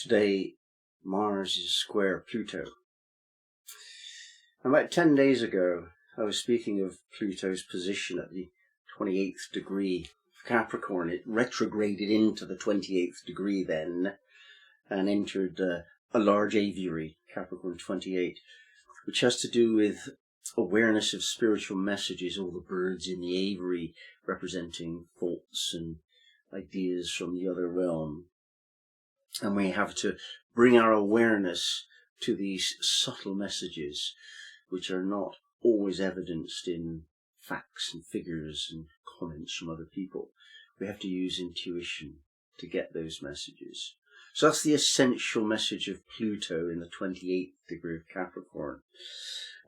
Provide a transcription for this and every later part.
Today, Mars is square Pluto. About 10 days ago, I was speaking of Pluto's position at the 28th degree of Capricorn. It retrograded into the 28th degree then and entered a large aviary, Capricorn 28, which has to do with awareness of spiritual messages, all the birds in the aviary representing thoughts and ideas from the other realm. And we have to bring our awareness to these subtle messages, which are not always evidenced in facts and figures and comments from other people. We have to use intuition to get those messages. So that's the essential message of Pluto in the 28th degree of Capricorn.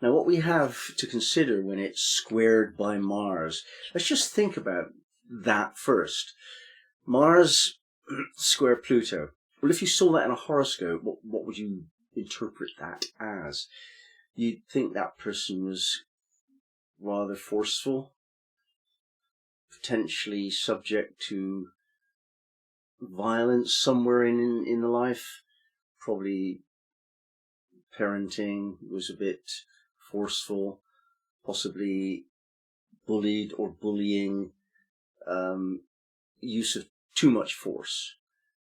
Now, what we have to consider when it's squared by Mars, let's just think about that first. Mars square Pluto. Well, if you saw that in a horoscope, what would you interpret that as? You'd think that person was rather forceful, potentially subject to violence somewhere in the life. Probably parenting was a bit forceful, possibly bullied or bullying. Use of too much force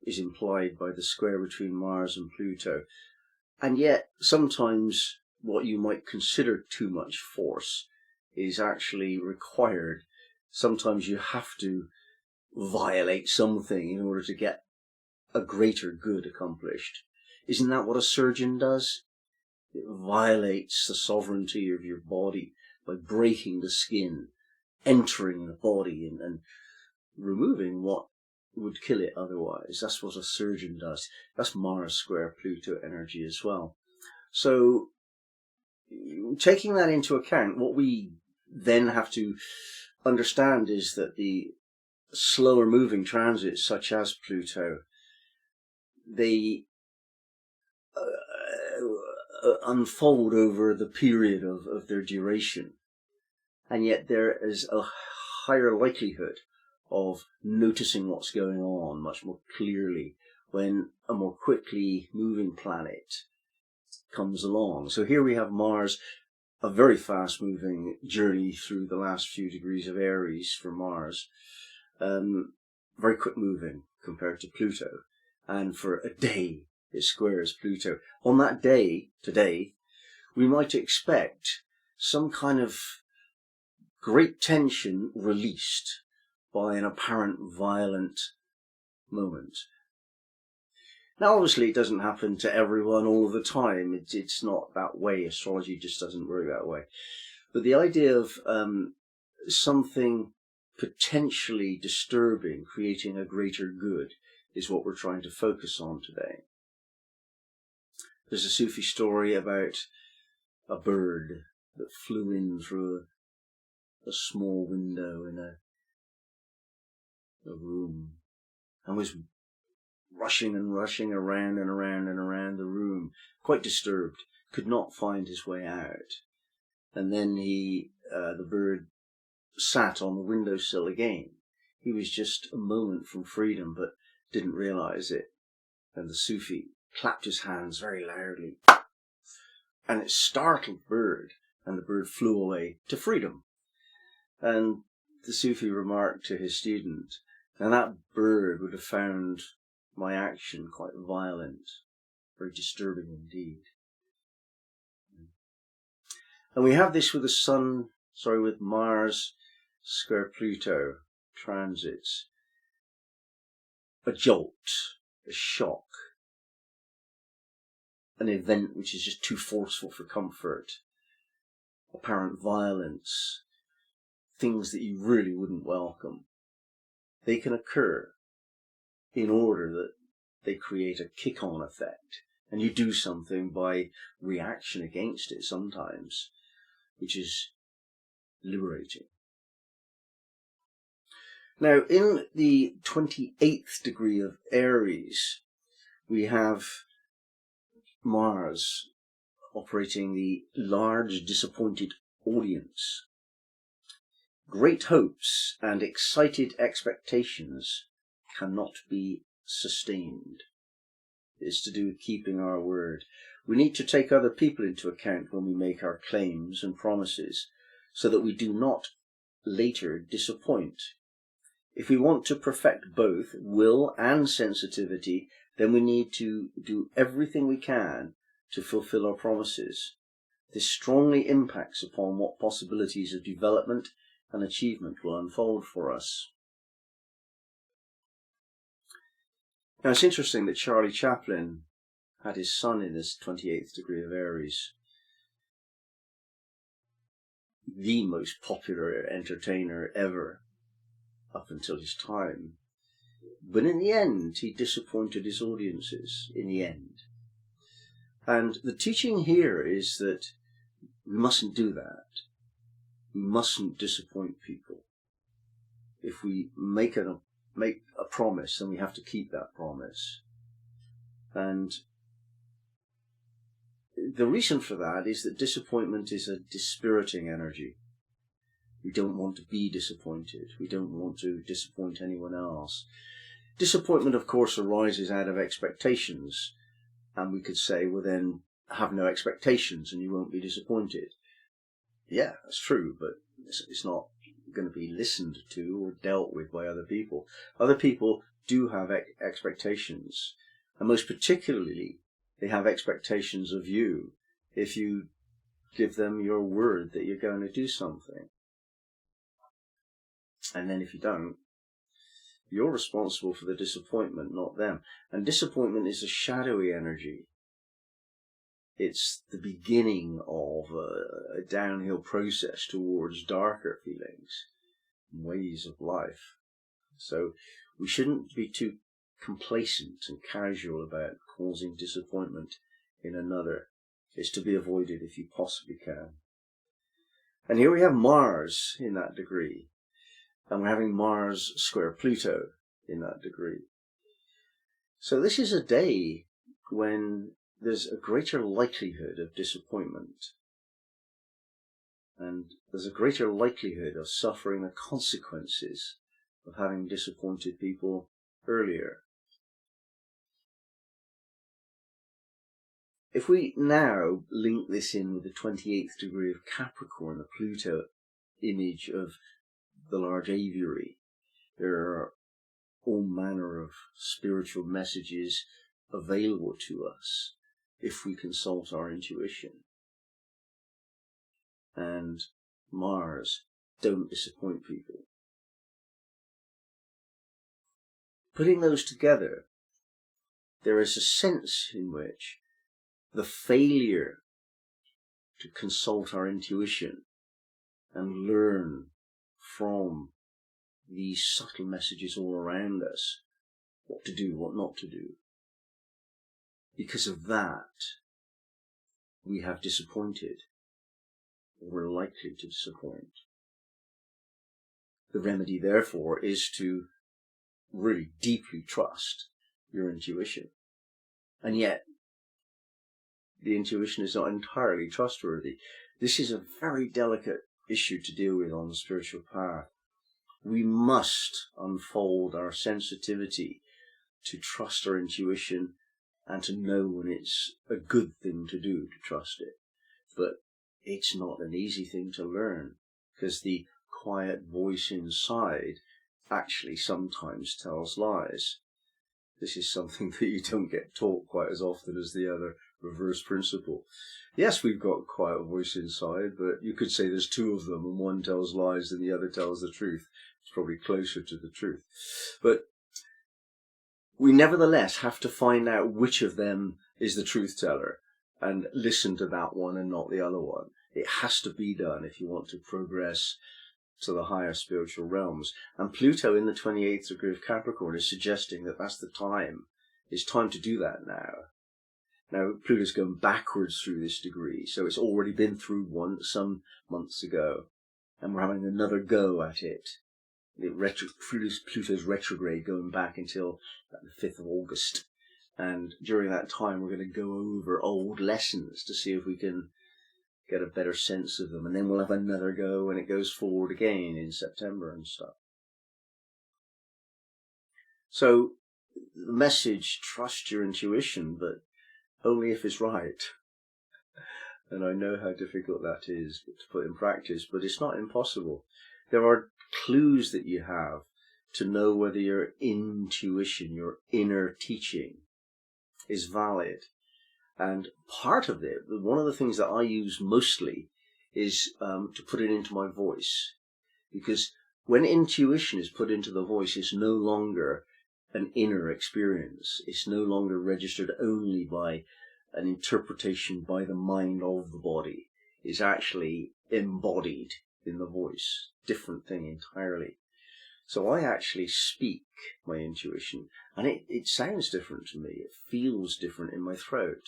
is implied by the square between Mars and Pluto. And yet, sometimes what you might consider too much force is actually required. Sometimes you have to violate something in order to get a greater good accomplished. Isn't that what a surgeon does? It violates the sovereignty of your body by breaking the skin, entering the body and removing what would kill it otherwise. That's what a surgeon does. That's Mars square Pluto energy as well. So, taking that into account, what we then have to understand is that the slower moving transits, such as Pluto, they unfold over the period of their duration. And yet there is a higher likelihood of noticing what's going on much more clearly when a more quickly moving planet comes along. So here we have Mars, a very fast moving journey through the last few degrees of Aries for Mars. Very quick moving compared to Pluto. And for a day, it squares Pluto. On that day, today, we might expect some kind of great tension released by an apparent violent moment. Now, obviously, it doesn't happen to everyone all the time. It's not that way. Astrology just doesn't work that way. But the idea of something potentially disturbing, creating a greater good, is what we're trying to focus on today. There's a Sufi story about a bird that flew in through a small window in a room and was rushing around and around the room, quite disturbed, could not find his way out. And then the bird sat on the windowsill again. He was just a moment from freedom, but didn't realize it. And the Sufi clapped his hands very loudly, and it startled the bird, and the bird flew away to freedom. And the Sufi remarked to his student, "Now that bird would have found my action quite violent, very disturbing indeed." And we have this with with Mars square Pluto transits. A jolt, a shock, an event which is just too forceful for comfort, apparent violence, things that you really wouldn't welcome. They can occur in order that they create a kick-on effect, and you do something by reaction against it sometimes, which is liberating. Now, in the 28th degree of Aries, we have Mars operating the large disappointed audience. Great hopes and excited expectations cannot be sustained. It's to do with keeping our word. We need to take other people into account when we make our claims and promises, so that we do not later disappoint. If we want to perfect both will and sensitivity, then we need to do everything we can to fulfill our promises. This strongly impacts upon what possibilities of development and achievement will unfold for us. Now, it's interesting that Charlie Chaplin had his son in his 28th degree of Aries. The most popular entertainer ever, up until his time. But in the end, he disappointed his audiences, in the end. And the teaching here is that we mustn't do that. We mustn't disappoint people. If we make a promise, then we have to keep that promise. And the reason for that is that disappointment is a dispiriting energy. We don't want to be disappointed. We don't want to disappoint anyone else. Disappointment, of course, arises out of expectations. And we could say, well, then have no expectations and you won't be disappointed. Yeah, that's true, but it's not going to be listened to or dealt with by other people. Other people do have expectations. And most particularly, they have expectations of you if you give them your word that you're going to do something. And then if you don't, you're responsible for the disappointment, not them. And disappointment is a shadowy energy. It's the beginning of a downhill process towards darker feelings and ways of life. So we shouldn't be too complacent and casual about causing disappointment in another. It's to be avoided if you possibly can. And here we have Mars in that degree. And we're having Mars square Pluto in that degree. So this is a day when there's a greater likelihood of disappointment. And there's a greater likelihood of suffering the consequences of having disappointed people earlier. If we now link this in with the 28th degree of Capricorn, the Pluto image of the large aviary, there are all manner of spiritual messages available to us if we consult our intuition. And Mars, don't disappoint people. Putting those together, there is a sense in which the failure to consult our intuition and learn from these subtle messages all around us what to do, what not to do. Because of that, we have disappointed, or we're likely to disappoint. The remedy, therefore, is to really deeply trust your intuition. And yet, the intuition is not entirely trustworthy. This is a very delicate issue to deal with on the spiritual path. We must unfold our sensitivity to trust our intuition and to know when it's a good thing to do to trust it. But it's not an easy thing to learn, because the quiet voice inside actually sometimes tells lies. This is something that you don't get taught quite as often as the other reverse principle. Yes, we've got a quiet voice inside, but you could say there's two of them and one tells lies and the other tells the truth. It's probably closer to the truth. But we nevertheless have to find out which of them is the truth teller and listen to that one and not the other one. It has to be done if you want to progress to the higher spiritual realms. And Pluto in the 28th degree of Capricorn is suggesting that that's the time. It's time to do that now. Now, Pluto's going backwards through this degree, so it's already been through once some months ago, and we're having another go at it. Pluto's retrograde going back until the 5th of August. And during that time, we're going to go over old lessons to see if we can get a better sense of them. And then we'll have another go when it goes forward again in September and stuff. So the message, trust your intuition, but only if it's right. And I know how difficult that is to put in practice, but it's not impossible. There are clues that you have to know whether your intuition, your inner teaching, is valid. And part of it, one of the things that I use mostly is to put it into my voice. Because when intuition is put into the voice, it's no longer an inner experience. It's no longer registered only by an interpretation by the mind of the body. It's actually embodied in the voice. Different thing entirely. So I actually speak my intuition, and it sounds different to me. It feels different in my throat.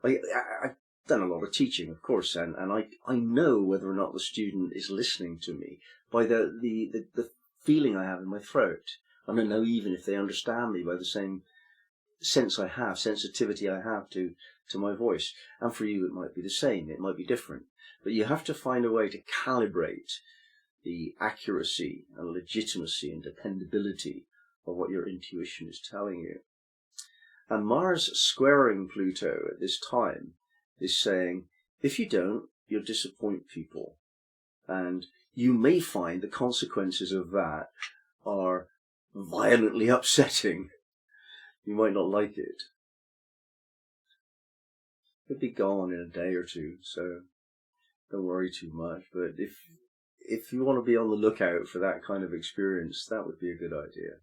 I've done a lot of teaching, of course, and I know whether or not the student is listening to me by the feeling I have in my throat. And I know even if they understand me by the same sensitivity I have to my voice. And for you, it might be the same. It might be different. But you have to find a way to calibrate the accuracy and legitimacy and dependability of what your intuition is telling you. And Mars squaring Pluto at this time is saying, if you don't, you'll disappoint people. And you may find the consequences of that are violently upsetting. You might not like it. It'll be gone in a day or two, so don't worry too much. But if you want to be on the lookout for that kind of experience, that would be a good idea.